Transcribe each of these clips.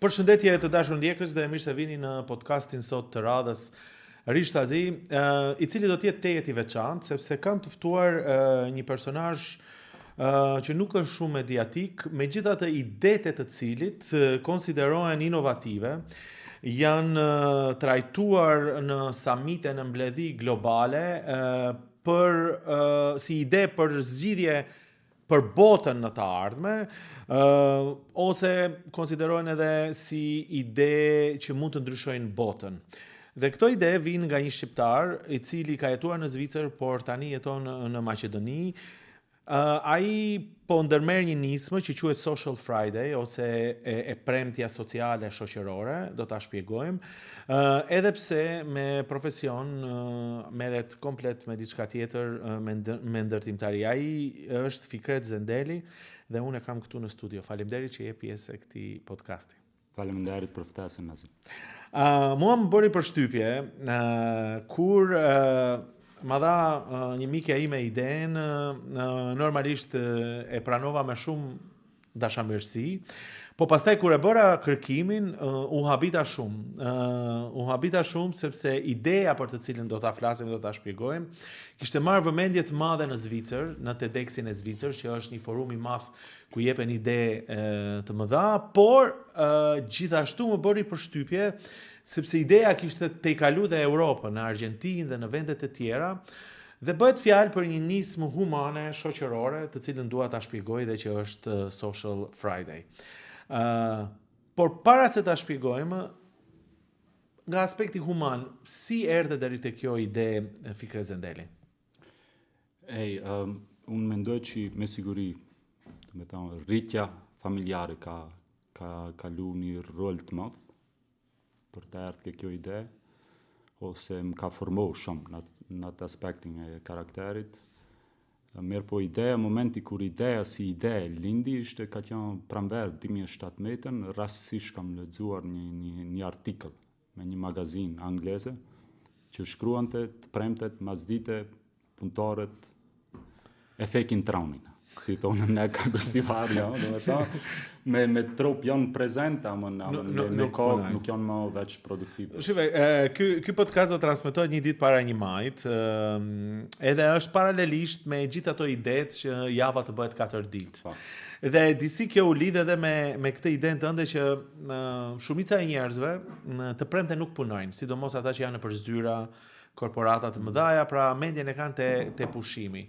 Përshëndetje të dashur ndjekës dhe mirë se vini në podcastin sot të radhës Rishtazi, i cili do të jetë tejet i veçantë, sepse kam të ftuar një personazh që nuk është shumë mediatik, megjithatë idetë të cilit konsiderohen inovative, janë trajtuar në samite në mbledhi globale për si ide për zgjidhje për botën në të ardhme, ose konsiderohen edhe si ide që mund të ndryshojnë botën. Dhe këto ide vinë nga një shqiptar i cili ka jetuar në Zvicër, por tani jeton në Maqedoni. Ai po ndërmerr një nismë që quhet Social Friday ose e premtja sociale shoqërore, do ta shpjegojmë. Edhe pse me profesion merret komplet me diçka tjetër, me ndërtimtari. Ai është Fikret Zendeli dhe unë e kam këtu në studio. Faleminderit që je pjesë e këtij podcasti. Faleminderit për ftesën Nazi. Mua më bëri përshtypje kur ma dha një mikja ime idenë, normalisht e pranova me shumë dashamirësi, po pastaj kur e bëra kërkimin, u habita shumë sepse ideja për të cilën do ta flasim, do ta shpjegojmë, kishte marrë vëmendje të madhe në Zvicër, në TEDxin e Zvicër, që është një forum i madh ku jepen ide të mëdha, por gjithashtu më bëri përshtypje sepse ideja kishte tejkalu dhe Europën, në Argjentinë dhe në vendet e tjera, dhe bëhet fjalë për një nismë humane, shoqërore, të cilën dua ta shpjegoj dhe që është Social Friday. Por para se ta shpjegojmë, nga aspekti human, si erdhe deri te kjo ide Fikret Zendeli? Unë mendoj që me siguri, rritja familjare ka kalu një rol të madh për të ardhur kjo ide, ose më ka formuar shumë në atë aspektin e karakterit. Mirë po ideja, momenti kur ideja si ide lindi, ishte ka qenë pranver 2017, rastësisht kam lexuar një artikël me një magazin angleze që shkruante të premtet masdite punëtorët e fekin traunin. Si thonë ne ka gëstivar, jo, do të thonë me trup janë prezente, nuk janë më veç produktive. Shive, ky podcast do transmetohet një ditë para 1 majit, edhe është paralelisht me gjithë ato idetë që java të bëhet 4 ditë. Dhe disi kjo u lidh edhe me këtë idenë tënde që shumica e njerëzve të premte nuk punojnë, sidomos ata që janë në përzyra, korporata të mëdha, pra mendjen e kanë te pushimi.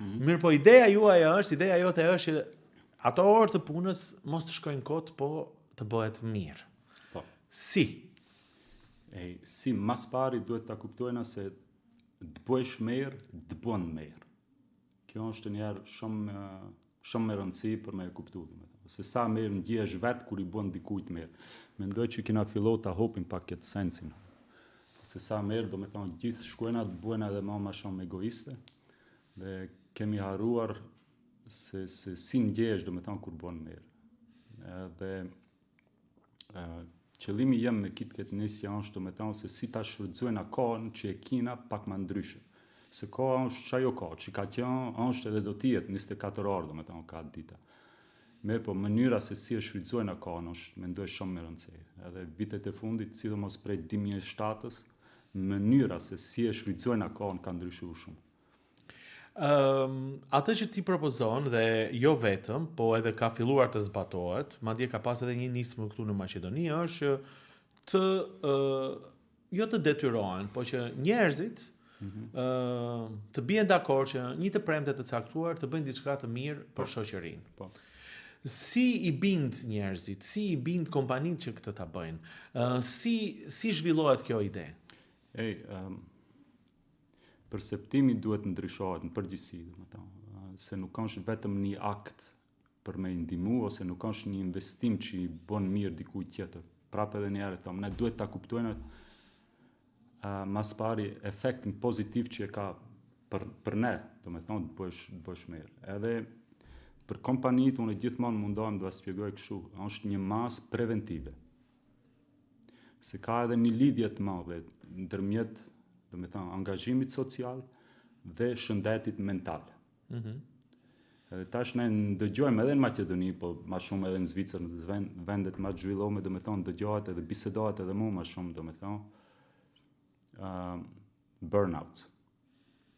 Mirë po ideja jote është që ato orë të punës mos të shkojnë kot, po të bëhet mirë. Po. Si? Si mas pari duhet ta kuptojna se të bësh mirë, të bën mirë. Kjo është njerë shumë me rëndësi për me e kuptu. Se sa mirë ndjesh vetë kur i bën dikujt mirë. Mendoj që kena fillu ta hopim pak këtë sensin. Se sa mirë, do me thonë, gjithë shkojna të bëjnë edhe ma shumë egoiste. Dhe kemi haruar se si ndjesh, do me thonë, kur bën mirë. Dhe qëllimi jem me këtë nisja është, do me thonë, se si ta shfrytëzojna kohën që e kina pak më ndryshe. Se koha është çajo kohë, që ka qenë është edhe do të jetë 24 orë, do me thonë, ka dita. Po mënyra se si e shfrytëzojna kohën është, mendoj, shumë me rëndësi. Edhe vitet e fundit, sidomos prej 2007-s, mënyra se si e shfrytëzojna kohën ka ndryshuar shumë. Atë që ti propozon dhe jo vetëm, po edhe ka filluar të zbatohet, madje ka pas edhe një nismë këtu në Maqedoni, është të jo të detyrohen, po që njerëzit të bien dakord që një të premte të caktuar të bëjnë diçka të mirë për shoqërinë. Po. Si i bind njerëzit, si i bind kompanitë që këtë ta bëjnë? Si zhvillohet kjo ide? Perceptimi duhet ndryshohet në përgjithësi, se nuk është vetëm një akt për me ndihmu, ose nuk është një investim që i bën mirë dikujt tjetër. Prapë edhe një herë them, ne duhet ta kuptojmë mas pari efektin pozitiv që e ka për ne, do me thonë të bësh mirë. Edhe për kompanitë, unë gjithmonë mundohem të shpjegoj kështu, është një mas preventive. Se ka edhe një lidhje të madhe ndërmjet, do me thënë, angazhimit social dhe shëndetit mental. Edhe tash ne ndëgjojmë edhe në Maqedoni, po ma shumë edhe në Zvicër, në vendet ma të zhvilluara, domethënë dëgjohet edhe bisedohet edhe më shumë, domethënë burnouts.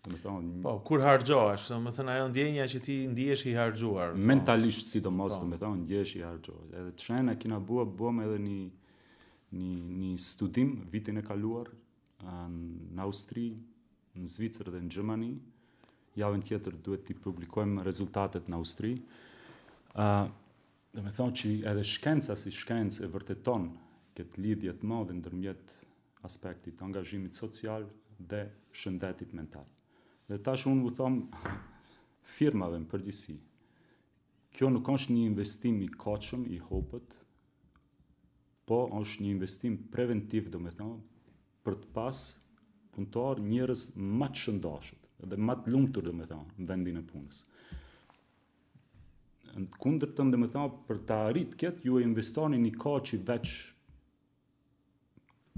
Domethënë Po, kur harxhohesh, domethënë ajo ndjenja që ti ndihesh i harxhuar. mentalisht sidomos, domethënë ndjehesh i harxhuar. Edhe të shena kena buam edhe një studim vitin e kaluar në Austri, në Zvicër dhe në Gjermani. Javën tjetër duhet t'i publikojmë rezultatet në Austri. Domethënë që edhe shkenca si shkencë e vërteton këtë lidhje të madhe ndërmjet aspektit angazhimit social dhe shëndetit mental. Dhe tash unë u them firmave në përgjithësi. Kjo nuk është një investim i koçëm, i hopët, po është një investim preventiv, domethënë, për të pas punëtor njerëz më të shëndoshët dhe më të lumtur, domethënë, në vendin e punës. Në kundërtën, domethënë, për të arritë këtë, ju e investoni një kohë që veç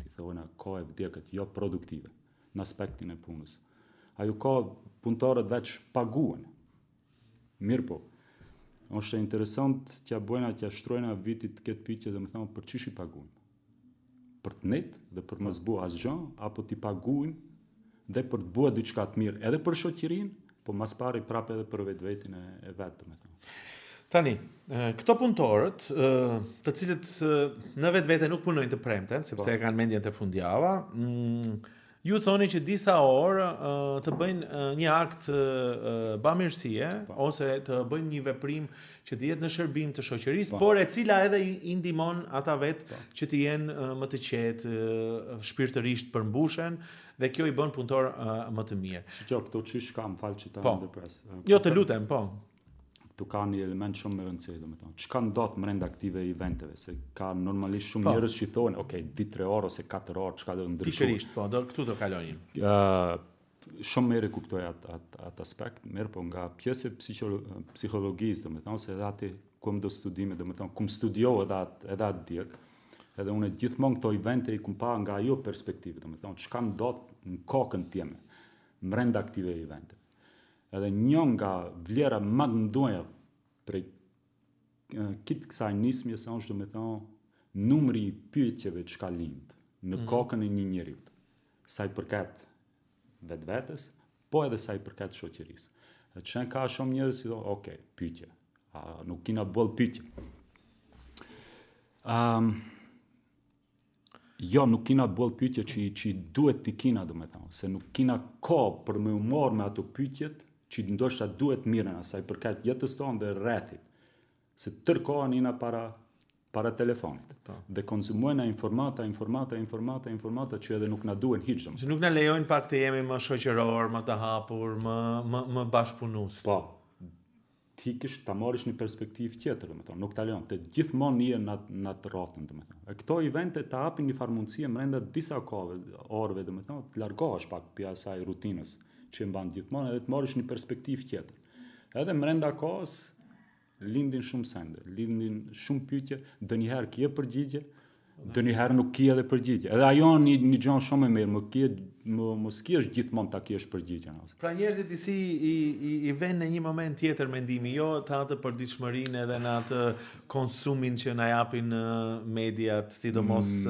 ti thonë kohë e vdekët, jo produktive, në aspektin e punës. Ajo kohë punëtorët veç paguhen. Mirë po, është interesant që bëjna, që shtrojna vitit këtë pyetje, domethënë, për çish i paguhen. Për të net dhe për mos bu asgjë, apo t'i paguajnë dhe për të bua diçka të mirë, edhe për shoqërinë, po mas pari prapë edhe për vetveten e vet, domethënë. Tani, këto punëtorët, të cilët në vetvete nuk punojnë të premten, sepse e kanë mendjen të fundjava, ju thoni që disa orë të bëjnë një akt bamirësie, ose të bëjnë një veprim që të jetë në shërbim të shoqërisë, por e cila edhe i ndihmon ata vetë që të jenë më të qetë, shpirtërisht përmbushen, dhe kjo i bën punëtor më të mirë. Shqo, këto çish kam falë që ta ndërpres. Jo, të lutem, po. Tu ka një element shumë më rëndësishëm, domethënë. Çka ndodh brenda aktive eventeve, se ka normalisht shumë njerëz që thonë, ok, 2-3 orë ose 4 orë, çka do ndryshojë. Pikërisht, po, këtu do kalonin. Shumë mirë e kuptoj atë aspekt, mirë, po nga pjesë e psikologjisë, domethënë, se edhe aty ku më do studime, domethënë, ku më studioj edhe atë djeg, edhe unë gjithmonë këto evente i kum pa nga ajo perspektivë, domethënë, çka ndodh në kokën time brenda aktive evente. Edhe një nga vlera më të mëdha prej këtë kësaj nismje sa është, domethënë, numri i pyetjeve që ka lind në kokën e një njeriu, sa i përket vetvetes, po edhe sa i përket shoqërisë. Dhe çen ka shumë njerëz që thonë, ok, pyetje, nuk kina boll pyetje. Jo, nuk kina boll pyetje që duhet t'i kina, domethënë, se nuk kina kohë për me u marrë me ato pyetjet që ndoshta duhet mirën asaj përket jetës tonë dhe rrethit. Se tërkohën ina para telefonit. Dhe konsumojna informata që edhe nuk na duhen hiç. Që nuk na lejojnë pak të jemi më shoqëror, më të hapur, më bashkëpunues. Po. Ti kish ta marrësh një perspektivë tjetër, domethënë, nuk ta lejon të gjithmonë nije në atë rrotën, domethënë. E këto evente ta hapin një farë mundësie brenda disa orëve, domethënë, të largohesh pak prej asaj rutinës që mban gjithmonë edhe të marrësh një perspektivë tjetër. Edhe brenda kohës lindin shumë sende, lindin shumë pyetje, ndonjëherë ke përgjigje, ndonjëherë nuk ke edhe përgjigje. Edhe ajo një gjë shumë e mirë, mos kesh gjithmonë ta kesh përgjigjen. Pra njerëzit i vënë në një moment tjetër mendimi, jo të atë përditshmërinë edhe në atë konsumin që na japin mediat, sidomos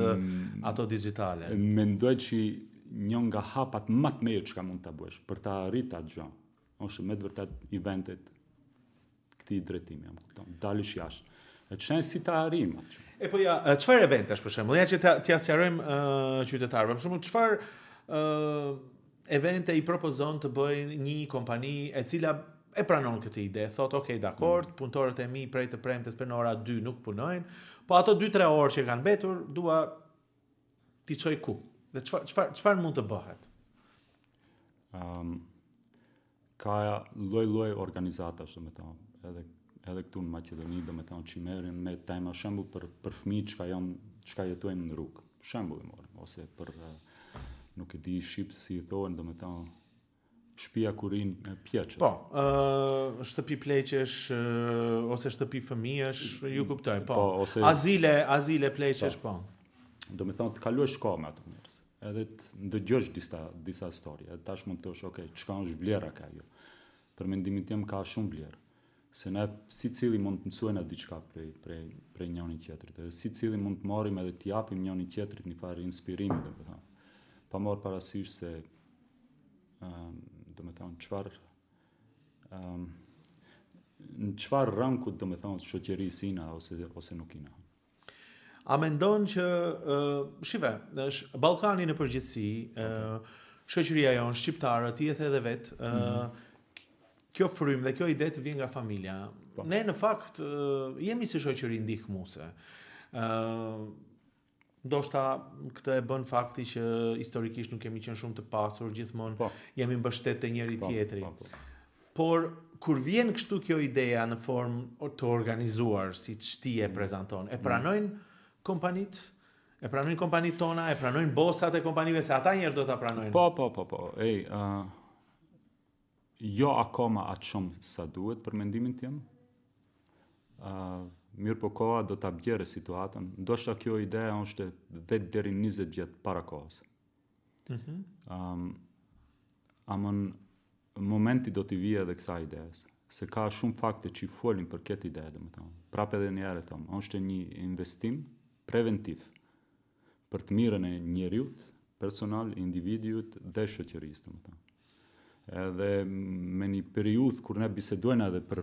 ato digjitale. Mendoj që një nga hapat më të mirë që mund ta bësh për ta arritur atë gjë, është me të vërtet eventet këtij drejtimi, jam kupton. Dalësh jashtë. E çën si ta arrim atë. E po ja, çfarë eventesh për shembull? Ja që t'ia sqarojmë qytetarëve. Për shembull, çfarë evente i propozon të bëjnë një kompani e cila e pranon këtë ide, thot, ok, dakord, punëtorët e mi prej të premtes për në ora 2 nuk punojnë, po ato 2-3 orë që kanë mbetur, dua t'i çoj ku. Dhe çfarë mund të bëhet? Ka lloj organizatash, domethënë, edhe këtu në Maqedoni, domethënë, që merren me tema shembull për fëmijë që jetojnë në rrugë. Shembull e morëm, ose për nuk e di shqip si i thonë, domethënë, shtëpia kurin pjeçet. Po, shtëpi pleqesh ose shtëpi fëmijësh, ju kuptoj, po. Azile pleqesh, po. Domethënë, të kaluash kohë me ato njerëz. Edhe të ndëgjosh disa histori. Edhe tash mund të thosh, ok, çka është vlera ka ajo? Për mendimin tim ka shumë vlerë. Se ne secili mund të mësojmë diçka prej njëri tjetrit. Dhe secili mund të marrim edhe të japim njëri tjetrit një farë inspirimi, domethënë. Pa marrë parasysh se domethënë çfarë në çfarë ranku domethënë shoqërisë ina ose nuk ina. A mendon që Ballkani në përgjithësi, shoqëria jonë shqiptare, ti e the edhe vet, kjo frym dhe kjo ide të vjen nga familja. Ne në fakt jemi si shoqëri ndihmuese. Ndoshta këtë e bën fakti që historikisht nuk kemi qenë shumë të pasur, gjithmonë jemi mbështet te njëri tjetri. Por kur vjen kështu kjo ideja në formë të organizuar, siç ti e prezanton, e pranojnë kompanit? E pranojnë kompanit tona, e pranojnë bosat e kompanive, se ata njerë do ta pranojnë? Po. Jo akoma atë shumë sa duhet për mendimin tim. Mirë po koha do ta bjerë situatën. Ndoshta kjo ide është 10 deri 20 vjet para kohës. Amën momenti do t'i vijë edhe kësaj idees, se ka shumë fakte që i folin për këtë ide, domethënë. Prapë edhe një herë them, është një investim preventiv për të mirën e njeriut, personal, individuit dhe shoqërisë, domethënë. Edhe me një periudhë kur ne bisedojmë edhe për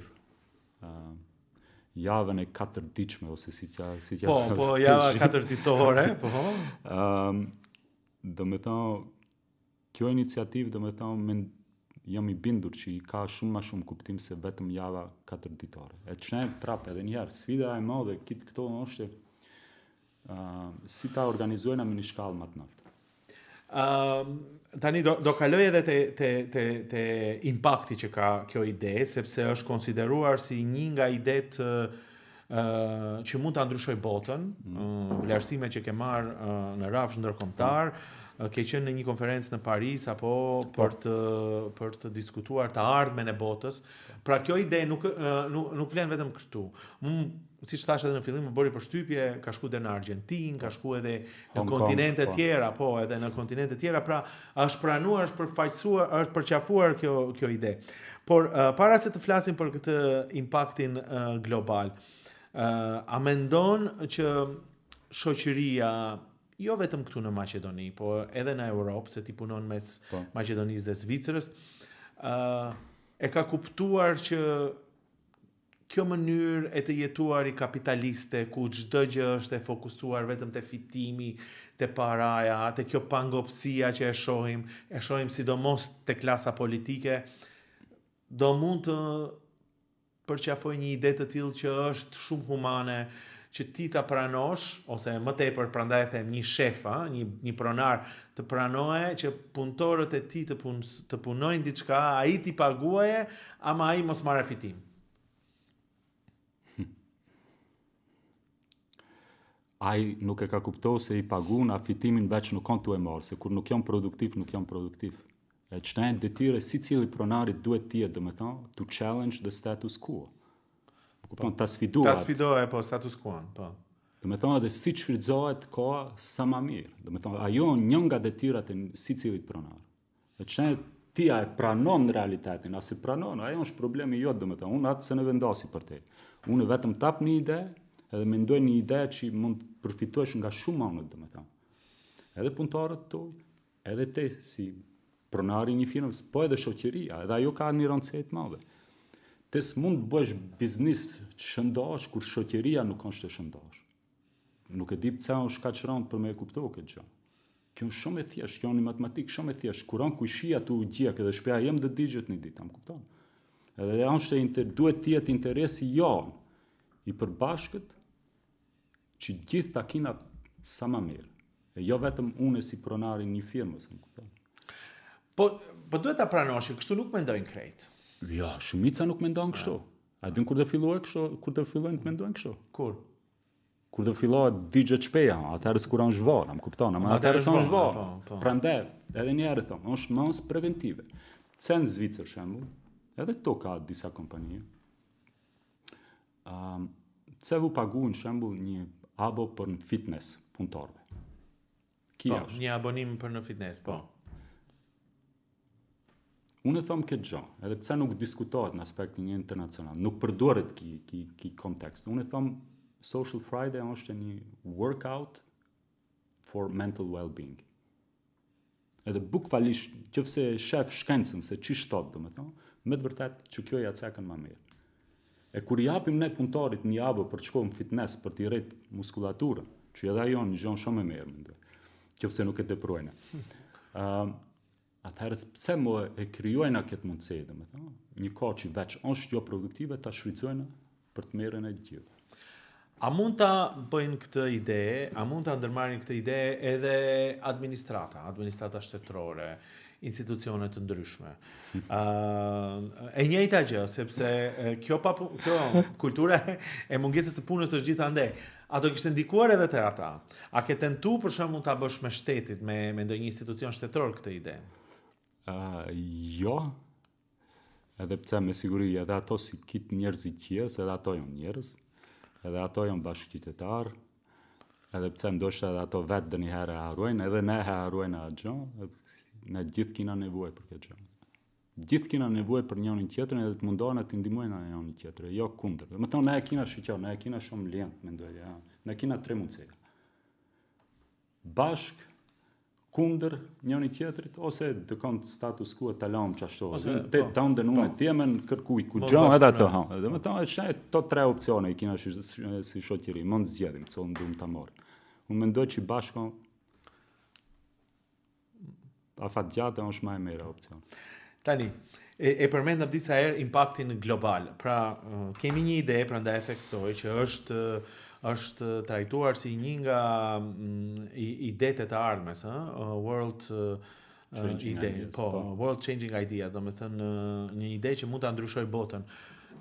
javën e 4 ditshme ose si java 4 ditore, po. Domethënë kjo iniciativë domethënë jam i bindur që i ka shumë më shumë kuptim se vetëm java 4 ditore. E çne prapë edhe një herë sfida e madhe këto është si ta organizojnë në një shkallë më të lartë. Tani do kaloj edhe te impakti që ka kjo ide, sepse është konsideruar si një nga idetë që mund ta ndryshoj botën, vlerësime që ke marrë në rafsh ndërkombëtar, ke qenë në një konferencë në Paris apo për të diskutuar të ardhmen e botës. Pra kjo ide nuk vlen vetëm këtu. Siç thash edhe në fillim, më bëri përshtypje, ka shku edhe në Argjentinë, ka shku edhe në kontinente tjera, edhe në kontinente tjera, pra është pranuar, është përfaqësuar, është përqafuar kjo ide. Por para se të flasim për këtë impaktin global, a mendon që shoqëria, jo vetëm këtu në Maqedoni, po edhe në Europë, se ti punon mes Maqedonisë dhe Zvicrës, e ka kuptuar që kjo mënyrë e të jetuar i kapitaliste, ku çdo gjë është e fokusuar vetëm te fitimi, te paraja, te kjo pangopsia që e shohim sidomos te klasa politike, do mund të përqafoj një ide të tillë që është shumë humane, që ti ta pranosh, ose më tepër prandaj them një shef, një pronar të pranoje që punëtorët e tij të punojnë diçka, ai ti paguaje, ama ai mos marrë fitim. Ai nuk e ka kuptuar se i pagun, a fitimin veç nuk kanë tu e marrë, se kur nuk janë produktiv, nuk janë produktiv. E ç'të detyrë sicili pronari duhet të jetë, domethënë, to challenge the status quo. Kupton, ta sfidoj status quo, po. Domethënë edhe si shfrytëzohet koha sa më mirë. Domethënë ajo një nga detyrat e sicilit pronar. E ç'të ti e pranon realitetin, as e pranon, ajo është problemi jot, domethënë, unë atë se në vendasi për te. Unë vetëm tap një ide, edhe mendoj një ide që mund të përfitosh nga shumë anët, domethënë. Edhe punëtorët tu, edhe te si pronari një firmës, po edhe shoqëria, edhe ajo ka një rëndësi të madhe. Te s'mund të bësh biznis të shëndosh kur shoqëria nuk është të shëndosh. Nuk e di pse është kaq rëndë për me e kuptuar këtë gjë. Kjo është shumë e thjeshtë, kjo është një matematikë shumë e thjeshtë. Kuron kushia tu gjek edhe shpeja jem të digjet një ditë, më kupton? Edhe është duhet të jetë interesi jon i përbashkët që gjithë ta kina sa më mirë. E jo vetëm unë si pronari një firmës, më kupton? Po duhet ta pranosh, kështu nuk mendojnë krejt. Jo, shumica nuk mendojnë kështu. A din kur do fillojnë kështu, kur do fillojnë të mendojnë kështu? Kur? Kur do fillohet digjet shpeja, atëherë kur janë zhvona, më kupton? Ama atëherë janë zhvona. Prandaj, edhe një herë them, është mos preventive. Në Zvicër shembull, edhe këto ka disa kompani. Pse vu paguajnë shembull një abo për në fitness punëtorëve. Një abonim për në fitness, po. Unë e thom këtë gjë, edhe pse nuk diskutohet në aspektin internacional, nuk përdoret ki kontekst. Unë e thom Social Friday është një workout for mental well-being. Edhe bukvalisht, qëfse shef shkencën se që shtot, me të vërtet që kjo ja cekën ma mirë. E kur japim ne punëtorit një javë për të shkuar në fitness, për t'i rrit muskulaturën, që edhe ajo një gjonë shumë e mirë, mendoj. Qofse nuk e teprojnë. Atëherës pse mo e krijojnë këtë mundësi, domethënë, një kohë që veç është jo produktive ta shfrytëzojnë për të mirën e gjithë. A mund ta bëjnë këtë ide, a mund ta ndërmarrin këtë ide edhe administrata shtetërore, institucione të ndryshme. E njëjta gjë, sepse kjo kultura e mungesës së punës është gjithandej. A do kishte ndikuar edhe te ata? A ke tentu për shembull ta bësh me shtetit, me ndonjë institucion shtetëror këtë ide? Jo. Edhe pse me siguri edhe ato si kit njerëz i tjerë, edhe ato janë njerëz, edhe ato janë bashkëqytetar, edhe pse ndoshta edhe ato vetë dëniherë harrojnë, edhe ne harrojnë atë gjë, ne gjithë kina nevojë për këtë gjë. Gjithë kina nevojë për njërin tjetrin edhe të mundohen të ndihmojnë njërin tjetrin, jo kundër. Do të thonë ne e kina shiqur, ne e kina shumë lehtë mendoj, ja. Ne kina tre mundësi. Bashk kundër njëri tjetrit ose të kanë status quo të lëm çashtu. Ta ndënuar temën kërkuj ku gjën edhe ato. Do të thonë është to tre opsione i kina si shoqëri, mund zgjedhim çon ndum ta marr. Unë mendoj që bashkë afatgjatë është më e mirë opcion. Tani, e përmendëm disa herë impaktin global. Pra, kemi një ide, prandaj e theksoj që është trajtuar si një nga idetë të ardhmes, World World Changing Ideas, do të thënë një ide që mund ta ndryshojë botën.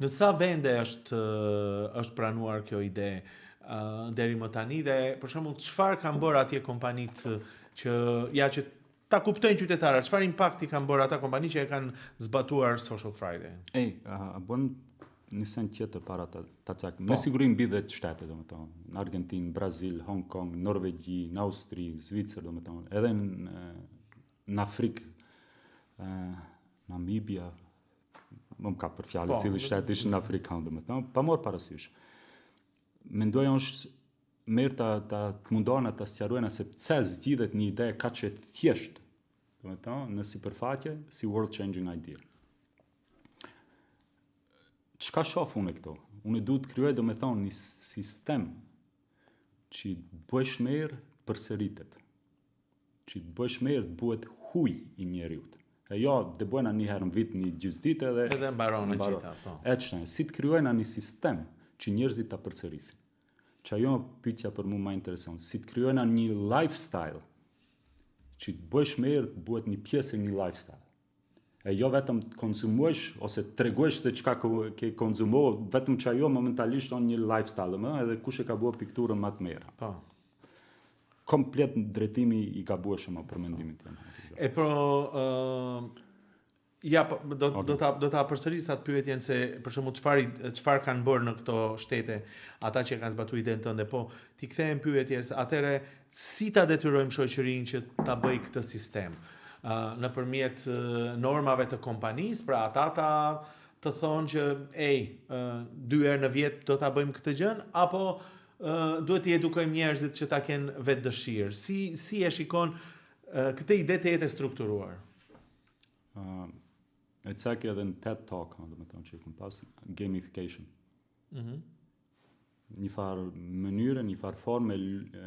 Në sa vende është pranuar kjo ide deri më tani dhe për shembull çfarë kanë bërë atje kompanitë që ta kuptojnë qytetarët, çfarë impakti kanë bërë ata kompani që e kanë zbatuar Social Friday? Bën një sen tjetër para ta cak. Me siguri mbi 10 shtete, domethënë, në Argentinë, Brazil, Hong Kong, Norvegji, në Austri, Zvicër, domethënë, edhe në Afrikë, Namibia, më ka për fjalë cili shtet ishin në Afrikë, domethënë, pa marrë parasysh. Mendoj është mirë ta mundohen ta sqarojnë se pse zgjidhet një ide kaq e thjeshtë, domethënë, në sipërfaqe si world changing idea. Çka shoh unë këto? Unë duhet të krijoj domethënë një sistem që të bësh mirë përsëritet. Që të bësh mirë të bëhet huj i njeriut. E jo të bëjnë një herë në vit, një gjysditë edhe mbaron gjitha, po. Si të krijojnë një sistem që njerëzit ta përsërisin. Që ajo pyetja për mua më intereson, si të krijojnë një lifestyle që të bësh mirë, të bëhet një pjesë e një lifestyle. E jo vetëm të konsumosh ose të tregosh se çka ke konsumoh, vetëm që ajo momentalisht është një lifestyle, edhe kush e ka bërë pikturën më të mirë. Po. Komplet ndërtimi i gabueshëm për mendimin tim. Do ta përsëris atë pyetjen se për shembull çfarë kanë bërë në këto shtete ata që kanë zbatuar idenë tënde, po ti kthehem pyetjes, atëre si ta detyrojmë shoqërinë që ta bëjë këtë sistem? Nëpërmjet normave të kompanisë, pra ata të thonë që 2 herë në vit do ta bëjmë këtë gjë, apo duhet t'i edukojmë njerëzit që ta kenë vetë dëshirë? Si e shikon këtë ide të jetë strukturuar? E cek edhe në TED Talk, domethënë që kam pas gamification. Një farë mënyrë, një farë formë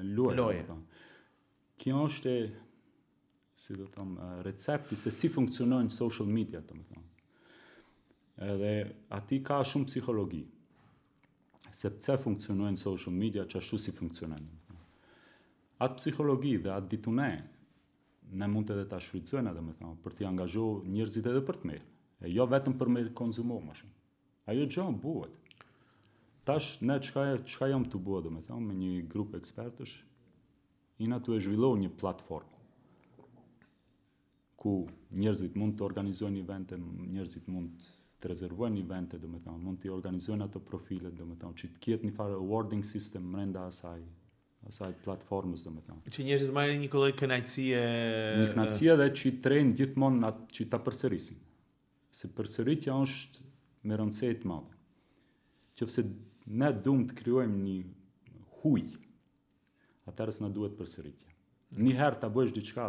loje. Kjo është si do të them recepti se si funksionojnë social media, domethënë. Edhe aty ka shumë psikologji. Se pse funksionojnë social media që ashtu si funksionojnë. Atë psikologji dhe atë ditune ne mund edhe ta shfrytëzojmë domethënë për të angazhuar njerëzit edhe për të mirë. E jo vetëm për me konsumo më shumë. Ajo gjë bëhet. Tash ne çka jam të bëj domethënë me një grup ekspertësh, jena tu e zhvilloj një platformë ku njerëzit mund të organizojnë evente, njerëzit mund të rezervojnë evente, domethënë mund të organizojnë ato profile, domethënë që të ketë një farë awarding system brenda asaj platformës, domethënë. Që njerëzit marrin një lloj kënaqësie, një kënaqësie dhe që trejnë gjithmonë që ta përsërisin. se përsëritja është me rëndësi të madhe. Qofse ne duam të krijojmë një huj, atëherë s'na duhet përsëritje. Një herë ta bësh diçka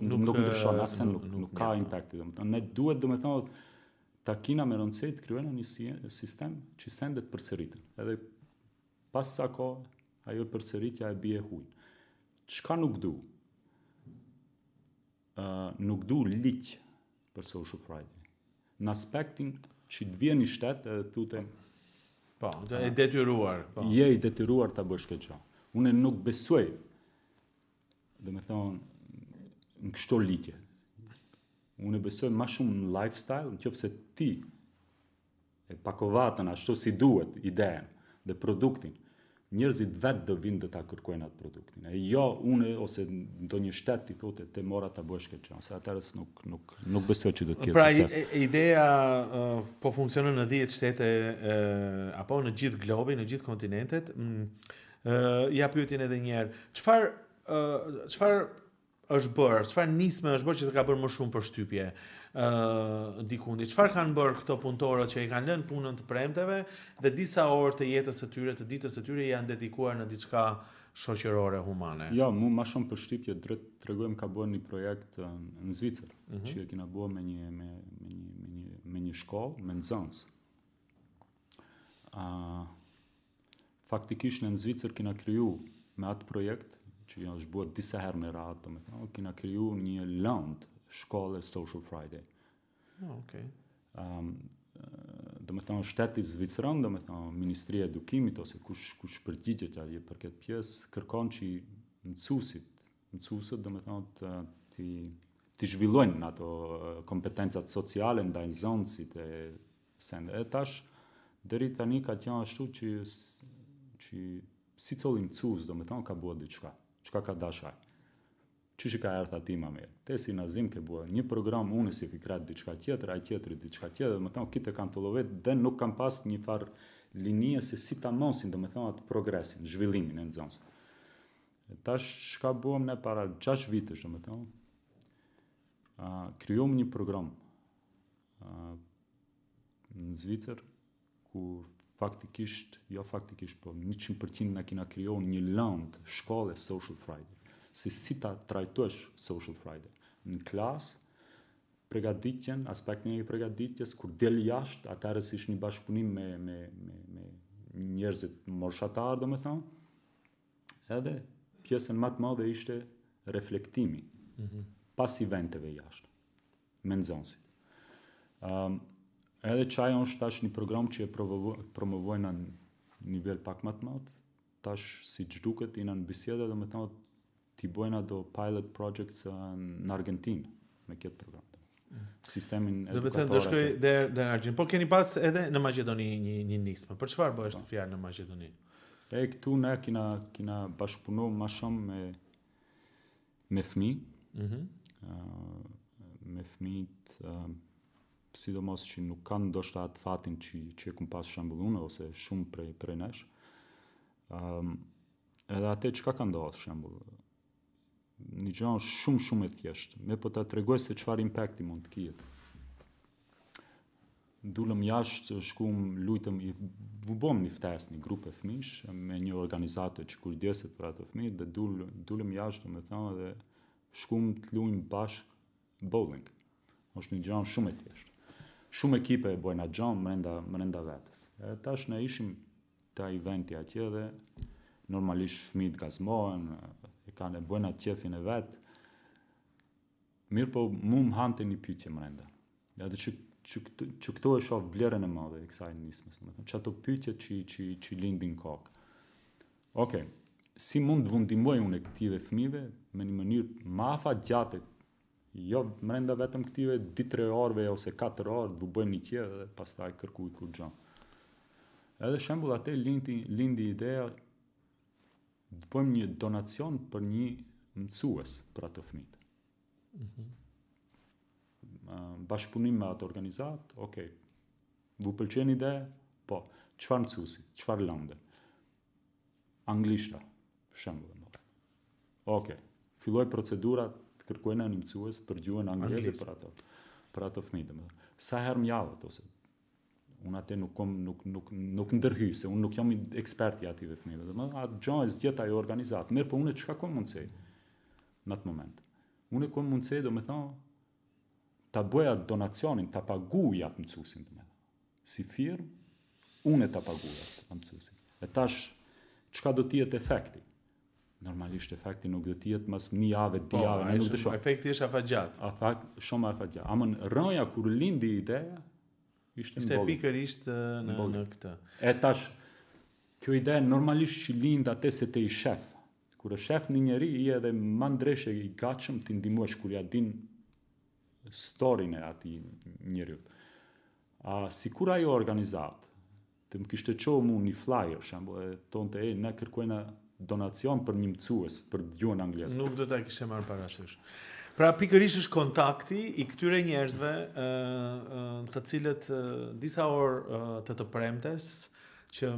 nuk ndryshon asnjë, nuk ka impakt. Ne duhet domethënë ta kina me rëndësi të krijojmë një sistem që sendet përsëriten. Edhe pas sa kohë ajo përsëritja e bie huj. Çka nuk du? Nuk du ligj për Social Friday. Në aspektin që të vjen i shtet edhe tute Po, e detyruar. Po. Je i detyruar ta bësh këtë gjë. Unë nuk besoj, domethënë, në kështu ligje. Unë besoj më shumë në lifestyle, nëse ti e pakovatën ashtu si duhet ideën dhe produktin, njerëzit vetë do vinë dhe ta kërkojnë atë produktin. E jo unë ose ndonjë shtet ti thotë te mora ta bësh këtë gjë, se atëherë nuk besoj që do të ketë sukses. Pra ideja po funksionon në 10 shtete apo në gjithë globin, në gjithë kontinentet. Ja pyetjen edhe një herë. Çfarë është bërë? Çfarë nisme është bërë që të ka bërë më shumë përshtypje dikundi? Çfarë kanë bërë këto punëtorë që i kanë lënë punën të premteve dhe disa orë të jetës së tyre, të ditës së tyre janë dedikuar në diçka shoqërore humane? Jo, mu më shumë përshtypje drejt tregojmë ka bërë një projekt në Zvicër, që e kena bërë me një shkollë, me nxënës. Faktikisht në Zvicër kena kriju me atë projekt, që është bërë disa herë me radhë, domethënë, kena kriju një lëndë shkolle Social Friday. Okay. Domethënë shteti zviceran, domethënë Ministria e Edukimit ose kush përgjigjet atje për këtë pjesë kërkon që mësuesit domethënë të zhvillojnë ato kompetencat sociale ndaj nxënësit e sende. E tash deri tani ka qenë ashtu që sicili mësues domethënë ka bërë diçka. Çka ka dashaj. Çish ka ardhur aty më mirë. Te si Nazim ke bërë një program unë si fikrat diçka tjetër, ai tjetri diçka tjetër, domethënë kitë kanë të llovet dhe nuk kanë pas një farë linie se si ta mosin domethënë atë progresin, zhvillimin e nxënësve. Tash çka bëam ne para 6 vitesh domethënë. Krijuam një program në Zvicër ku faktikisht, po 100% na kena krijuar një lëndë shkolle Social Friday. Se si ta trajtosh Social Friday. Në klasë, përgatitjen, aspektin e përgatitjes, kur del jashtë, atëherë është një bashkëpunim me njerëzit morshatar, domethënë. Edhe pjesën më të madhe ishte reflektimi pas eventeve jashtë me nxënësit. Edhe çaj është tash një program që e promovojnë në nivel pak më të madh. Tash siç duket janë në biseda domethënë ti bëjnë ato pilot projects në Argentinë me këtë program. Sistemin edukator. Domethënë do shkoj deri në Argentinë. Po keni pas edhe në Maqedoni një nismë. Për çfarë bëhesh fjalë në Maqedoni? Këtu ne kena bashkëpunuar më shumë me fëmijë. Me fëmijët sidomos që nuk kanë ndoshta atë fatin që kum pas shembull unë ose shumë prej nesh. Edhe atë çka ka ndodhur shembull. Një gjë shumë e thjeshtë. Me po ta tregoj se çfarë impakti mund të ketë. Dulëm jashtë, shkum, lutëm, bëm një ftesë, një grup e fëmijësh me një organizator që kujdeset për ato fëmijë dhe dulëm jashtë, domethënë, dhe shkum të luajmë bashkë bowling. Është një gjë shumë e thjeshtë. Shumë ekipe e bojnë atë gjë brenda vetes. Tash ne ishim te eventi atje dhe normalisht fëmijët gazmohen, kanë bojnë atë qefin e vet. Mirë po mu më hante një pyetje brenda. Edhe që këto e shoh vlerën e madhe e kësaj nismës, domethënë, çato pyetje që lindin kokë. Okej, si mund të ndihmoj unë këtyre fëmijëve me një mënyrë më afatgjate, jo brenda vetëm këtyre 2-3 orëve ose 4 orë, të bëjmë një tjetër dhe pastaj kërkuj kur gjë. Edhe shembull atë lindi ideja të bëjmë një donacion për një mësues për ato fëmijë. Bashkëpunim me atë organizat, okej. Vu pëlqen ideja? Po. Çfarë mësuesi? Çfarë lëndë? Anglishta, për shembull. Okej. Filloi procedura të kërkojnë një mësues për gjuhën angleze për ato fëmijë. sa herë më javët, ose unë atë nuk ndërhy, se unë nuk jam ekspert i ative fëmijëve. Domethënë atë gjë e zgjedh ajo organizat. Mirë, po unë çka kam mundësi në atë moment. Unë kam mundësi, domethënë, ta bëja donacionin, ta paguaj atë mësuesin, domethënë. Si firmë, unë ta paguaj atë mësuesin. E tash çka do të jetë efekti? Normalisht efekti nuk do të jetë mas një javë, dy javë, nuk do të shoh. Efekti është afatgjat. Shumë afatgjat. Amën rroja kur lindi ideja, ishte pikërisht në këtë. E tash, kjo ide normalisht që lind atë se te i shef. Kur e shef një njeri, i edhe më ndreshe i gatshëm të ndihmosh kur ja din storin e atij njeriu. Si kur ajo organizat, të më kishte qohë mu një flyer, shembull, e thonë të ne kërkojna donacion për një mësues për gjuhën angleze. Nuk do ta kishe marrë parasysh. Pra pikërisht është kontakti i këtyre njerëzve të cilët disa orë të premtes që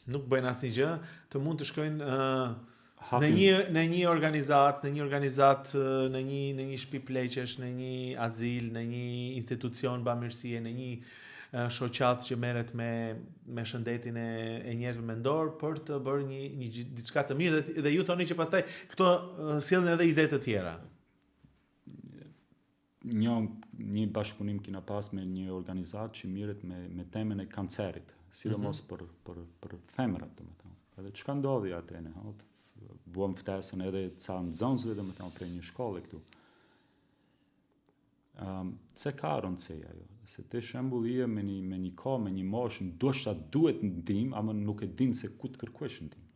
nuk bëjnë asnjë gjë, të mund të shkojnë në një organizat, në një shtëpi pleqesh, në një azil, në një institucion bamirësie, në një shoqat që merret me shëndetin e njerëzve mendor për të bërë një diçka të mirë dhe ju thoni që pastaj këto sjellin edhe ide të tjera. Një bashkëpunim kina pas me një organizat që mirret me temën e kancerit, sidomos për femrat, domethënë. Edhe çka ndodhi atë ne, buam ftesën edhe ca nxënësve, domethënë prej një shkolle këtu. Se ka rëndësi ajo, se te shembull je me një moshë, ndoshta duhet ndihmë, ama nuk e din se ku të kërkosh ndihmë.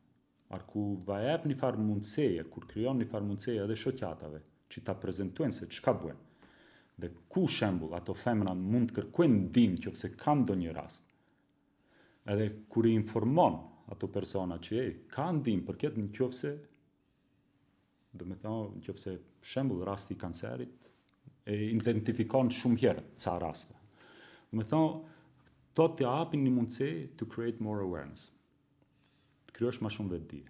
Ku va jep një farë mundësie, kur krijon një farë mundësie edhe shoqatave, që ta prezantojnë se çka bën. Dhe ku shembull ato femra mund të kërkojnë ndihmë nëse kanë ndonjë rast. Edhe kur i informon ato persona që ka ndihmë për këtë nëse nëse shembull rasti i kancerit e identifikon shumë herë ca raste. To të japin një mundësi to create more awareness. Të krijosh më shumë vetëdije.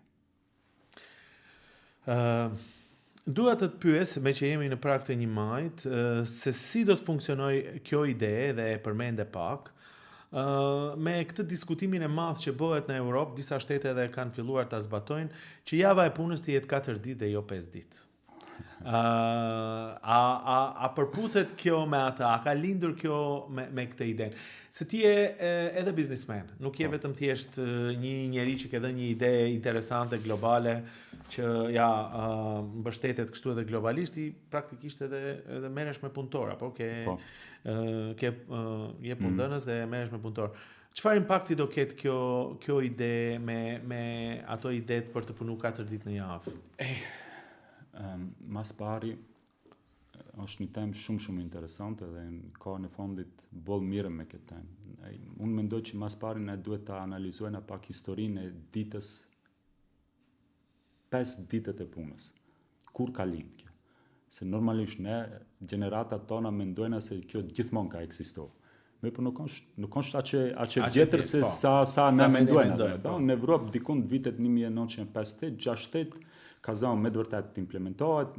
Dua të pyes, me që jemi në prag të një majt, se si do të funksionoj kjo ide dhe e përmende pak, me këtë diskutimin e madh që bëhet në Europë, disa shtete edhe kanë filluar ta zbatojnë, që java e punës të jetë 4 ditë dhe jo 5 ditë. A përputhet kjo me ata, a ka lindur kjo me këtë iden? Se ti je edhe biznismen, nuk je vetëm thjesht një njeri që ke dhënë një ide interesante globale që mbështetet kështu edhe globalisht, i praktikisht edhe merresh me punëtor, apo je punëdhënës dhe merresh me punëtor. Çfarë impakti do ketë kjo ide me ato idet për të punuar 4 ditë në javë? Mas pari, është një temë shumë interesante dhe në kohën e fundit boll mirë me këtë temë. Unë mendoj që mas pari ne duhet ta analizojmë pak historinë e ditës 5 ditët e punës. Kur ka lind kjo? Se normalisht ne gjeneratat tona mendojnë se kjo gjithmonë ka ekzistuar. Po nuk është aq vjetër se sa ne mendojmë. Në Evropë dikun vitet 1950-60 ka zënë me vërtet të implementohet.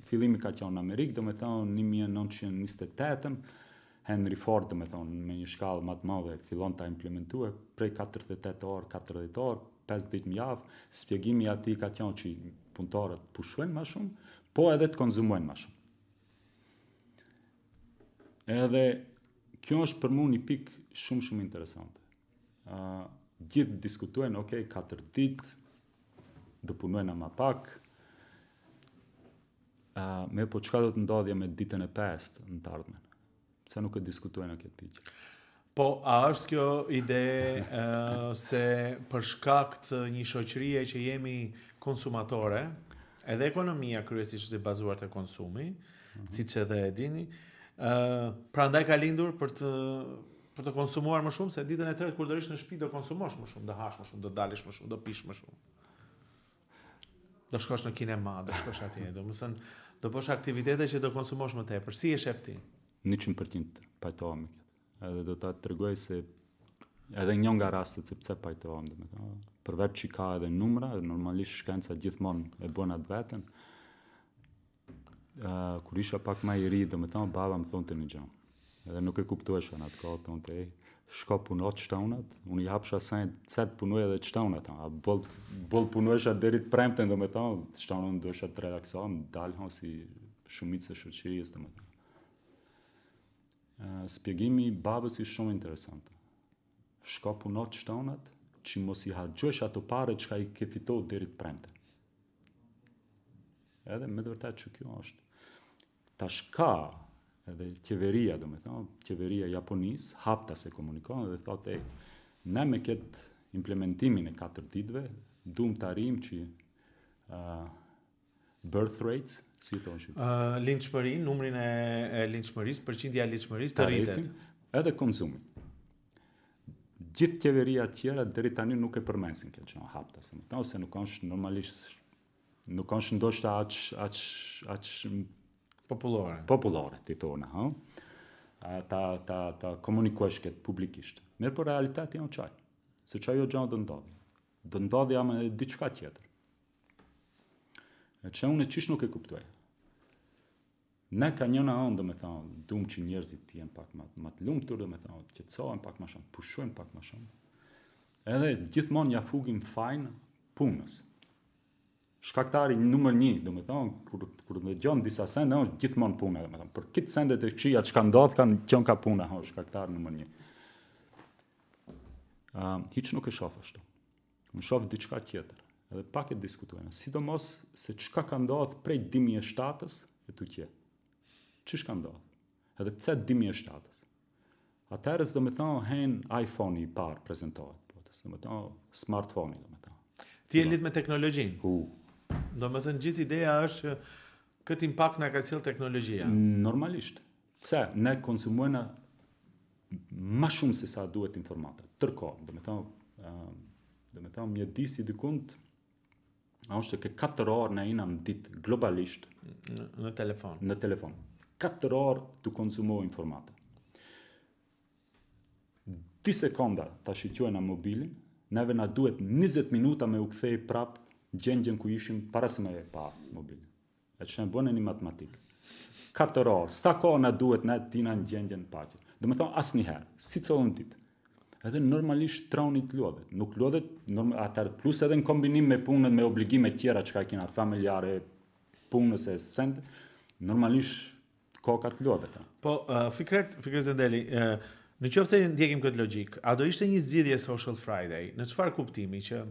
Fillimi ka qenë në Amerikë, domethënë 1928-ën, Henry Ford, domethënë me një shkallë më të madhe fillon ta implementojë prej 48 orë, 40 orë, 5 ditë në javë. Shpjegimi i atij ka qenë që punëtorët pushojnë më shumë, po edhe të konzumojnë më shumë. Edhe kjo është për mua një pikë shumë interesante. Gjithë diskutojnë, 4 ditë do punojnë më pak. Po çka do të ndodhje me ditën e 5 në të ardhmen? Pse nuk e diskutojnë këtë pikë? Po, a është kjo ide se për shkak të një shoqërie që jemi konsumatore, edhe ekonomia kryesisht është e bazuar te konsumi, siç edhe e dini, prandaj ka lindur për të konsumuar më shumë, se ditën e tretë kur do rish në shtëpi do konsumosh më shumë, do hash më shumë, do dalësh më shumë, do pish më shumë. Do shkosh në kinema, do shkosh atje, domethënë do bësh aktivitete që do konsumosh më tepër. Si e shef ti? 100% pajtohem me këtë. Edhe do ta tregoj se edhe një nga rastet se pse pajtohem, domethënë, përveç që ka edhe numra, normalisht shkenca gjithmonë e bën atë veten. Kur isha pak më i ri, domethënë baba më thonte një gjë. Edhe nuk e kuptuesha në atë kohë, thonë shko puno të shtonat, unë i hapsha sen, cet punoj edhe të shtonat, a bol punuesha deri të premten, do me thonë, të shtonën ndosha të relaksohem, dalhon si shumicë e shoqërisë, do me thonë. Spjegimi i babës ishte shumë interesant. Shko puno të shtonat, që mos i harxhosh ato pare çka i ke fituar deri të premten. Edhe me të vërtetë që kjo është. Tash ka edhe qeveria, do me thonë, qeveria Japonisë, hapta se komunikon dhe thotë, ne me këtë implementimin e 4 ditëve, duam të arrijmë që birth rates, si thonë shqip. Linçmërinë, numrin e linçmërisë, përqindja e linçmërisë të rritet. Edhe konsumin. Gjithë qeveria tjera deri tani nuk e përmensin këtë gjë hapta, se nuk është normalisht, nuk është ndoshta aq popullore, ti thona, ha? Ta komunikosh këtë publikisht. Mirë, por realiteti janë çaj. Se çajo gjë do ndodhi. Do ndodhi jam edhe diçka tjetër. E që unë qish nuk e kuptuaj. Ne ka njëna anë, do me thonë, duam që njerëzit të jenë pak më të lumtur, do me thonë, të qetësohen pak më shumë, pushojnë pak më shumë. Edhe gjithmonë ja fugim fajin punës. Shkaktari numër 1, do me thonë, kur dëgjon disa sende, është gjithmonë puna, do me thonë. Për këtë sendet e këqija çka ndodh kanë ka puna, shkaktari numër 1. Hiç nuk e shoh ashtu. Unë shoh diçka tjetër. Edhe pak e diskutojnë, sidomos se çka ka ndodhur prej 2007-s e tuqe. Çish ka ndodhur? Edhe pse 2007-s? Atëherë do me thonë hen iPhone-i i parë prezantohet, do me thonë smartphone-i, do me thonë. Ti e lidh me teknologjinë. Do me thënë gjithë ideja është këtë impakt na ka sjell teknologjia. Normalisht. Pse ne konsumojna më shumë se sa duhet informata. Tërkohë, do me thonë mjedisi dikund është ke 4 orë në ina më ditë globalisht në telefon. Në telefon. 4 orë të konsumohë informata. 10 sekonda ta shqyqojna mobilin, neve na duhet 20 minuta me u kthej prap gjendjen ku ishim para se me pa mobilin. E që në bënë një matematikë. 4 orë, sa kohë na duhet ne tina në gjendjen paqe. Do me thonë asnjëherë, si colën ditë. Edhe normalisht troni të lodhet. Nuk lodhet, atër plus edhe në kombinim me punën, me obligime tjera që ka kina familjare, punës e send, normalisht koka të lodhet. Po, Fikret Zendeli, në qoftë se ndjekim këtë logjik, a do ishte një zgjidhje Social Friday, në çfarë kuptimi që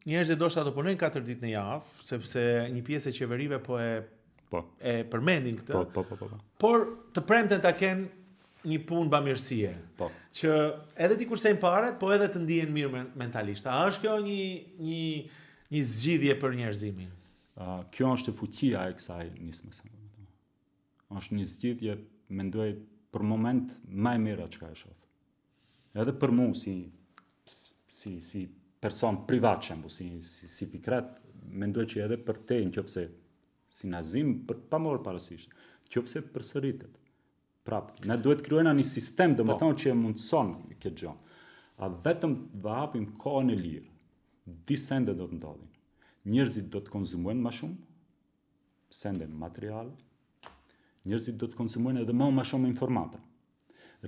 njerëzit ndoshta do punojnë 4 ditë në javë, sepse një pjesë e qeverive e përmendin këtë. Po. Por të premten ta kenë një punë bamirësie. Po. Që edhe ti kursejnë paret, po edhe të ndihen mirë mentalisht. A është kjo një zgjidhje për njerëzimin? Kjo është e fuqia e kësaj nismës. Është një zgjidhje, mendoj, për moment më e mira çka e shoh. Edhe për mua si person privat, si Fikret, mendoj që edhe për te, nëse si Nazim, pa marrë parasysh, nëse përsëritet. Prap, ne duhet krijojna një sistem, do me thonë që e mundson këtë gjë. A vetëm të hapim kohën e lirë, sende do të ndodhin. Njerëzit do të konsumojnë më shumë, sende materiale, njerëzit do të konsumojnë edhe më shumë informata.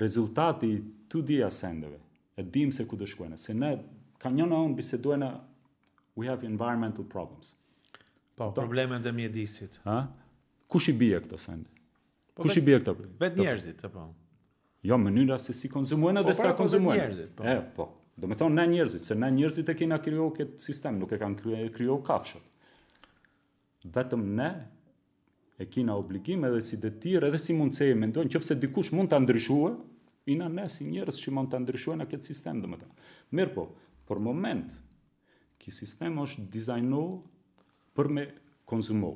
Rezultati i dia sendeve, e dim se ku do shkojnë, se ne ka njëna unë bisedojna, we have environmental problems. Po, problemet e mjedisit. Kush i bie këto sende? Kush i bie këto? Vetë njerëzit, po. Jo, mënyra se si konsumojnë dhe sa konsumojnë. Njerëzit, po. Po. Do me thonë ne njerëzit, se ne njerëzit e kena kriju këtë sistem, nuk e kanë kriju kafshët. Vetëm ne e kena obligim edhe si detyrë, edhe si mundësi mendojnë, nëse dikush mund ta ndryshojë, ina ne si njerëz që mund ta ndryshojnë këtë sistem, domethënë. Mirë po, për moment, ky sistem është dizajnuar për me konsumo.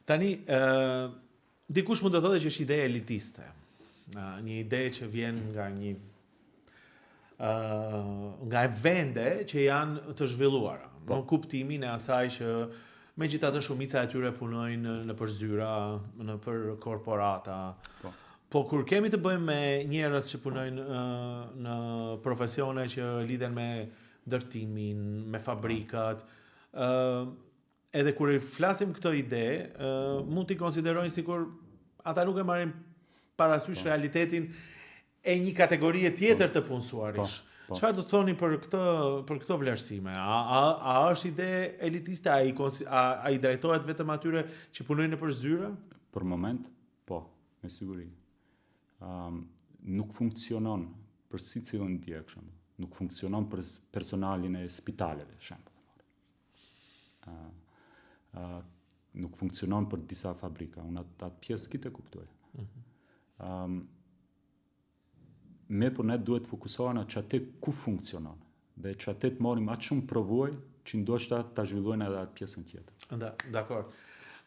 Tani, dikush mund të thotë që është ide elitiste. Një ide që vjen nga vende që janë të zhvilluara. Në kuptimin e asaj që megjithatë shumica e tyre punojnë në përzyra, në për korporata. Po kur kemi të bëjmë me njerëz që punojnë në profesione që lidhen me ndërtimin, me fabrikat, edhe kur i flasim këto ide, mund t'i konsiderojnë sikur ata nuk e marrin parasysh realitetin e një kategorie tjetër të punësuarish. Çfarë do të thoni për këto vlerësime? A është ide elitiste? A i drejtohet vetëm atyre që punojnë nëpër zyra? Për moment, po, me siguri. Nuk funksionon për sicilën tjetër, për shembull. Nuk funksionon për personalin e spitaleve, për shembull. Nuk funksionon për disa fabrika. Unë atë pjesë këtë e kuptoj. Me për ne duhet fokusohen që atë ku funksionon. Dhe që atë të morim atë shumë provoj që ndoshta ta zhvillojnë edhe atë pjesën tjetër. Dakor. E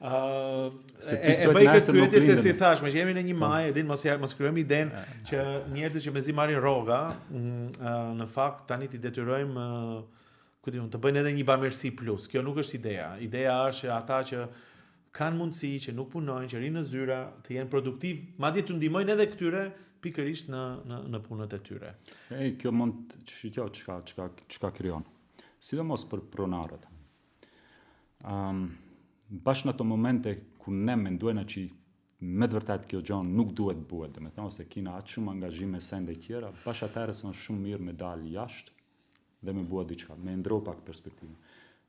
bëj këtë pyetje se si thash, me që jemi në një maj, edhin mos krijojmë idenë që njerëzit që mezi marrin rroga, në fakt tani ti detyrojmë të bëjnë edhe një bamirësi plus. Kjo nuk është ideja. Ideja është ata që kanë mundësi, që nuk punojnë, që rinë në zyra, të jenë produktiv, madje të ndihmojnë edhe këtyre pikërisht në punët e tyre. Kjo mund çka krijon. Sidomos për pronarët. Bashkë në ato momente ku ne mendojmë që me të vërtet kjo gjë nuk duhet bëhet, domethënë ose kina atë shumë angazhime sende tjera, bashkë atëherë është shumë mirë me dalë jashtë dhe me bëhet diçka, me ndro pak perspektivën.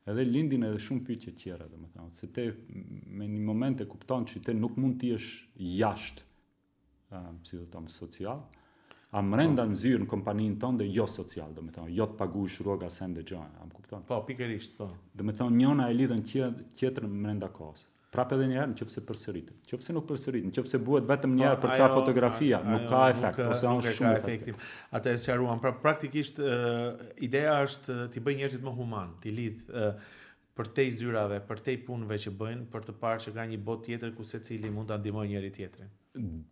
Edhe lindin edhe shumë pyetje tjera, domethënë, se te me një moment e kupton që te nuk mund të jesh jashtë, si do të them, social, a mrenda në zyrë në kompaninë tonë dhe jo social, domethënë, jo të paguash rroga sende gjë, am kupton? Po, pikërisht, po. Domethënë, njëna e lidhen tjetrën mrenda kohës. Prapë edhe një herë nëse përsëritet. Nëse nuk përsëritet, nëse buhet vetëm një herë për ca fotografia, nuk ka efekt ose është shumë efektiv. Atë e sqaruam. Pra praktikisht ideja është t'i bëj njerëzit më human, t'i lidh për te zyrave, për te punëve që bëjnë, për të parë që ka një botë tjetër ku secili mund ta ndihmojë njëri tjetrin.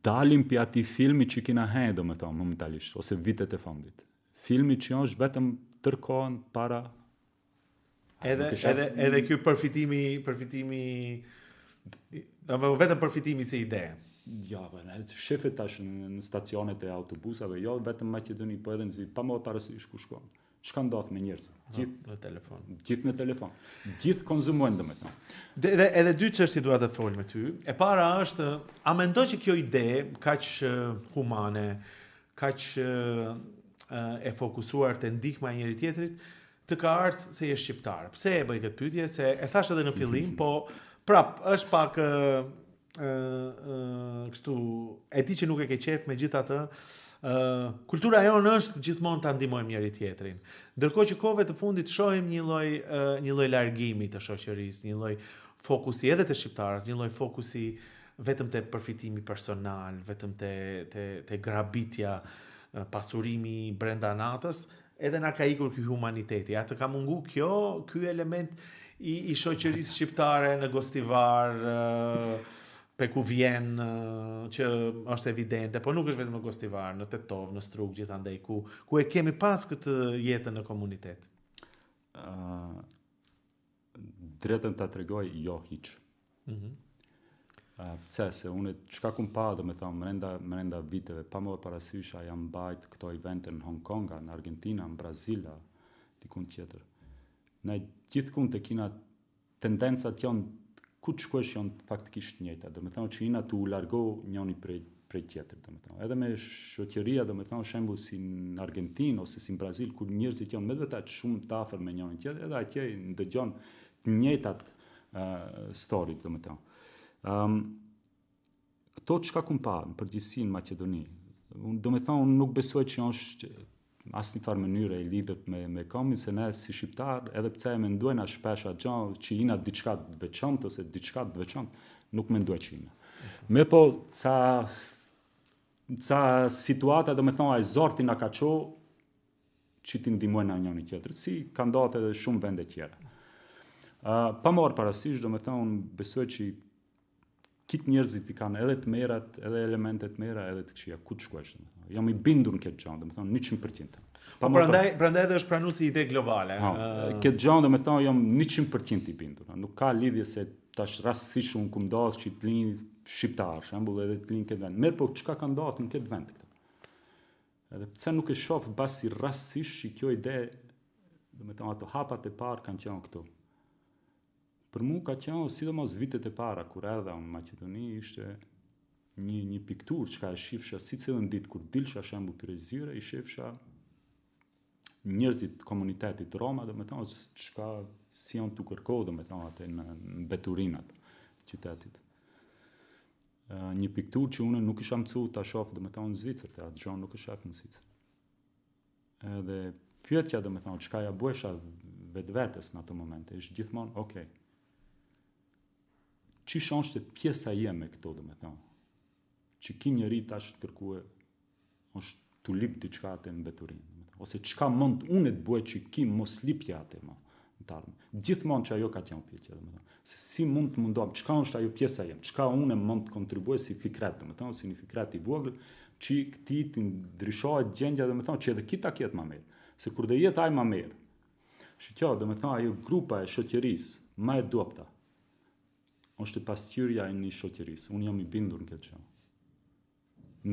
Dalim pi atij filmi që kina hënë, domethënë, momentalisht, ose vitet e fundit. Filmi që është vetëm tërkohën para edhe ky përfitimi vetëm përfitimi si ide. Ja, shefet tash në stacionet e autobusave, jo vetëm në Maqedoni, po edhe në Zvicër, pa më parasysh ku shkon. Çka ndodh me njerëzit? Gjithë në telefon. Gjithë në telefon. Gjithë konzumojnë domethënë. Edhe dy çështje dua të fol me ty. E para është, a mendoj që kjo ide kaq humane, kaq e fokusuar te ndihma e njëri tjetrit, të ka ardhur se je shqiptar. Pse e bëj këtë pyetje? Se e thash edhe në fillim, po prap është pak kështu, e di që nuk e ke qef, megjithatë, kultura jonë është gjithmonë ta ndihmojmë njëri tjetrin. Ndërkohë që kohëve të fundit shohim një lloj largimi të shoqërisë, një lloj fokusi edhe të shqiptarët, një lloj fokusi vetëm te përfitimi personal, vetëm te grabitja, pasurimi brenda natës, edhe na ka ikur ky humaniteti. Atë ka mungu ky element i shoqërisë shqiptare në Gostivar, pe ku vjen që është evidente, po nuk është vetëm në Gostivar, në Tetov, në Strug, gjithandej ku e kemi pas këtë jetën në komunitet. Drejtën ta tregoj jo hiç. Pse se unë çka kum pa, domethënë brenda viteve, pa më parasysh jam mbajt këto evente në Hong Kong, në Argentinë, në Brazil, diku tjetër. Ne gjithkund të kina tendencat janë ku të shkosh janë faktikisht njëjta, domethënë që jena tu largo njëri prej tjetrit, domethënë. Edhe me shoqëria, domethënë shembull si në Argentinë ose si në Brazil, ku njerëzit janë me vetë shumë të afër me njërin tjetrin, edhe atje ndëgjon të njëjtat story, domethënë. Këto çka kum pa në përgjithësi në Maqedoni. Domethënë unë nuk besoj që është asnjë farë mënyre e lidhet me komin, se ne si shqiptar, edhe pse e mendojna shpesh atë që jena diçka të veçantë ose diçka të veçantë, nuk mendoj që jena. Me po ca situata, domethënë ai zorti na ka çu që ti ndihmojnë njëri tjetrin, si ka ndodhur edhe shumë vende tjera. Pa marr parasysh, domethënë unë besoj që kitë njerëzit i kanë edhe të merat, edhe elementet të mera, edhe të këqija, ku të shkosh, domethënë. Jam i bindur në këtë gjë, domethënë 100%. Po prandaj edhe është pranuar si ide globale. Këtë gjë, domethënë jam 100% i bindur. Nuk ka lidhje se tash rastësisht unë kum ndodh që të linj shqiptar, shembull, edhe të linj këtë vend. Mirë, po çka ka ndodhur në këtë vend këtu? Edhe pse nuk e shoh basi rastësisht që kjo ide, domethënë ato hapat e parë kanë qenë këtu. Për mua ka qenë sidomos vitet e para kur erdha në Maqedoni, ishte një pikturë që ka e shifsha si cilën ditë kur dilsha shembull për zyre, i shifsha njerëzit komunitetit Roma, domethënë çka si janë tu kërkohë domethënë atë në mbeturinat të qytetit. Një pikturë që unë nuk isha mësuar ta shoh domethënë në Zvicër, te atë gjë nuk e shef në Zvicër. Edhe pyetja domethënë çka ja bëhesha vetvetes në ato momente, është gjithmonë, okay. Çish është pjesa jeme këto domethënë. Që ki njeri tash të kërkue është të lip diçka atë në beturinë. Ose çka mund unë të bëj që ki mos lipja atë më në tarmë. Gjithmonë që ajo ka qenë pyetja domethënë. Se si mund të mundohem, çka është ajo pjesa jem, çka unë mund të kontribuoj si fikret domethënë, si një fikret i vogël, që këtij të ndryshohet gjendja domethënë që edhe kita ketë më mirë. Se kur do jetë ai më mirë. Shqo domethënë ajo grupa e shoqërisë më e dobta. Është pasqyrja e një shoqërisë. Unë jam i bindur në këtë gjë.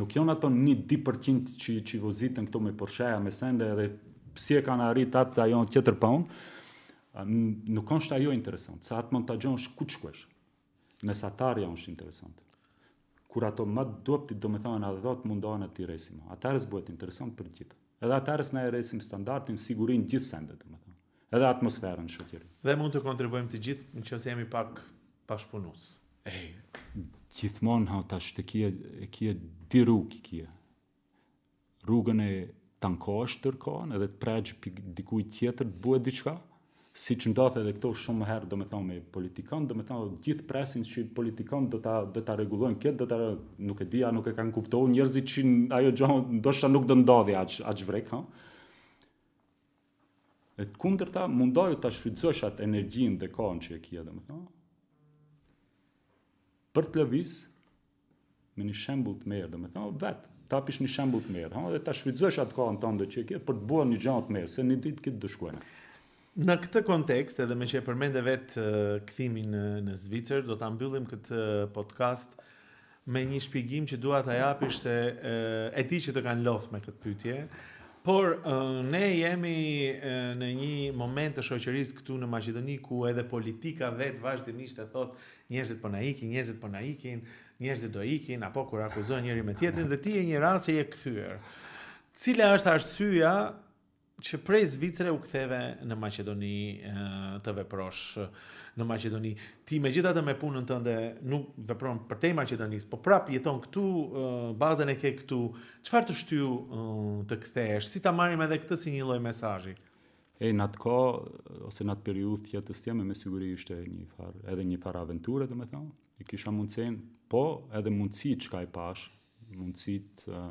Nuk janë ato 1-2% që vozitën këto me Porsche-a, me sende edhe pse e kanë arrit atë ajo tjetër pa unë, nuk është ajo interesant. Sa atë mund ta gjosh ku të shkosh. Mesatarja është interesant. Kur ato më dobti domethënë ato të mundohen atë rresim. Atëherë bëhet interesant për gjithë. Edhe atëherë na e rresim standardin sigurin gjithë sendet domethënë. Edhe atmosferën shoqëri. Dhe mund të kontribuojmë të gjithë nëse jemi pak pashpunues. Gjithmonë tash të kia di rrugë kia. Rrugën e tankosh tërkohën edhe të preç dikujt tjetër të bëhet diçka, siç ndodh edhe këto shumë herë domethënë me politikon, domethënë gjithë presin që politikon do ta rregullojnë këtë, do ta nuk e dia, nuk e kanë kuptuar njerëzit që ajo gjë ndoshta nuk do ndodhi aq vrek, E të kundërta mundoju ta shfrytëzosh atë energjinë dhe kohën që e kia domethënë. Për të lëviz me një shembull të mirë, domethënë vetë tapish një shembull të mirë, dhe ta shfrytëzosh atë kohën tënde që e ke për të bërë një gjë të mirë, se një ditë këtë do shkojnë. Në këtë kontekst, edhe me që e përmende vetë kthimin në Zvicër, do ta mbyllim këtë podcast me një shpjegim që dua ta japish se e di që të kanë lodhur me këtë pyetje, por ne jemi në një moment të shoqërisë këtu në Maqedoni ku edhe politika vetë vazhdimisht e thot njerëzit po na ikin, njerëzit do ikin, apo kur akuzojnë njëri me tjetrin dhe ti je një rast që je kthyer. Cila është arsyeja që prej Zvicre u ktheve në Maqedoni të veprosh në Maqedoni? Ti megjithatë me punën tënde nuk vepron përtej Maqedonisë, po prap jeton këtu, bazën e ke këtu. Çfarë të shtyu të kthehesh? Si ta marrim edhe këtë si një lloj mesazhi? Në atë kohë ose në atë periudhë të jetës time me siguri ishte një farë aventure, domethënë. I kisha mundësinë, po edhe mundësitë çka i pash, mundësitë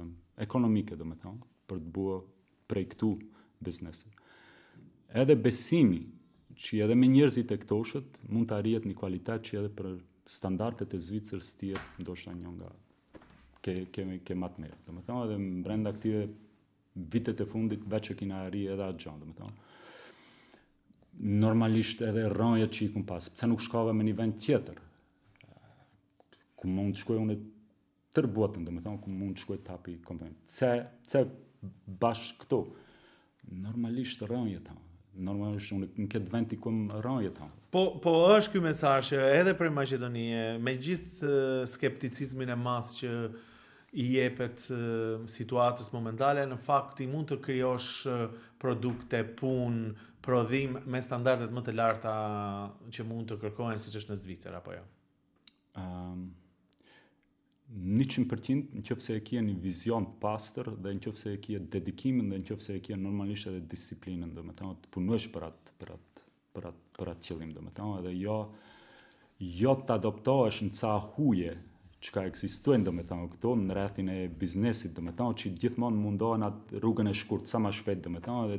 ekonomike domethënë, për të bërë prej këtu biznese. Edhe besimi që edhe me njerëzit e këtoshët mund të arrihet një kvalitet që edhe për standardet e Zvicrës tjetë ndoshta një nga ke më të mirë. Domethënë edhe brenda këtyre vitet e fundit veç që kina arri edhe atë gjë, domethënë. Normalisht edhe rrënjët që i kum pas, pse nuk shkova me një vend tjetër? Ku mund të shkoj unë tër botën, domethënë ku mund të shkoj të hapi kompani. Pse bashkë këtu? Normalisht rrënjët. Normalisht unë në këtë vend i kum rrënjët. Po është ky mesazh që edhe për Maqedonie, me gjithë skepticizmin e madh që i jepet situatës momentale, në fakt i mund të krijosh produkte, punë, prodhim me standardet më të larta që mund të kërkohen siç është në Zvicër apo jo? 100% nëse e ke një vizion të pastër dhe nëse e ke dedikimin dhe nëse e ke normalisht edhe disiplinën, domethënë të punosh për atë qëllim, domethënë, edhe jo të adoptohesh në ca huje që ka ekzistojnë domethënë këto në rrethin e biznesit, domethënë që gjithmonë mundohen atë rrugën e shkurtë sa më shpejt, domethënë, dhe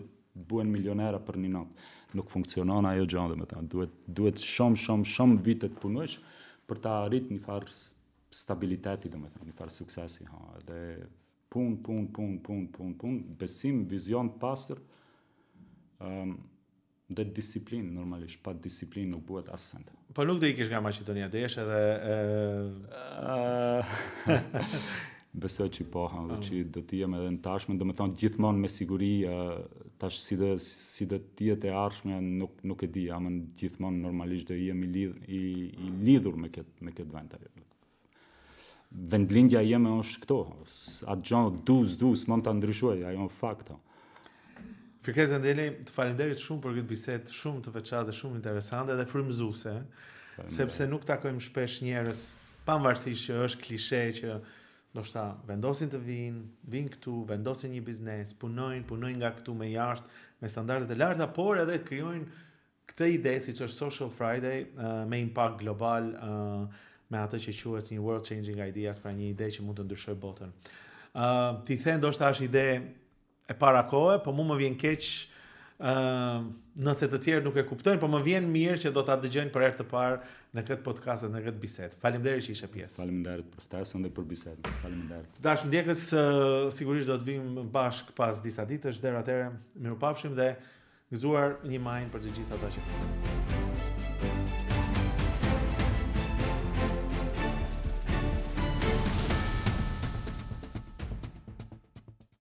bëhen milionera për një natë. Nuk funksionon ajo gjë, domethënë, duhet shumë vite të punosh për ta arritur një farë stabiliteti, domethënë, një farë suksesi, dhe punë, besim, vizion të pastër, dhe disiplinë normalisht, pa disiplinë nuk bëhet asnjë. Po nuk do ikesh nga Maqedonia, do jesh edhe besoj që po, dhe që do të jem edhe në tashme, domethënë gjithmonë me siguri, tash si dhe tjetë e ardhshme nuk e di, ama gjithmonë normalisht do jem i lidhur me këtë vend. vendlindja jeme është këto. Atë gjë dus mund ta ndryshoj, ajo është fakt. Fikret Zendeli, të faleminderit shumë për këtë bisedë shumë të veçantë dhe shumë interesante dhe frymëzuese, sepse nuk takojmë shpesh njerëz, pavarësisht që është klishe që ndoshta vendosin të vinë këtu, vendosin një biznes, punojnë nga këtu me jashtë, me standarde të larta, por edhe krijojnë këtë ide siç është Social Friday me impakt global, me atë që quhet një world changing ideas, pra një ide që mund të ndryshojë botën. Ti the ndoshta është ide e para kohë, po mu më vjen keq nëse të tjerë nuk e kuptojnë, po më vjen mirë që do ta dëgjojnë për herë të parë në këtë podcast, në këtë bisedë. Faleminderit që ishe pjesë. Faleminderit për ftesën dhe për bisedën. Faleminderit. Të dashur ndjekës, sigurisht do të vim bashk pas disa ditësh, deri atëherë mirupafshim dhe gëzuar një majnë për të gjithë ata që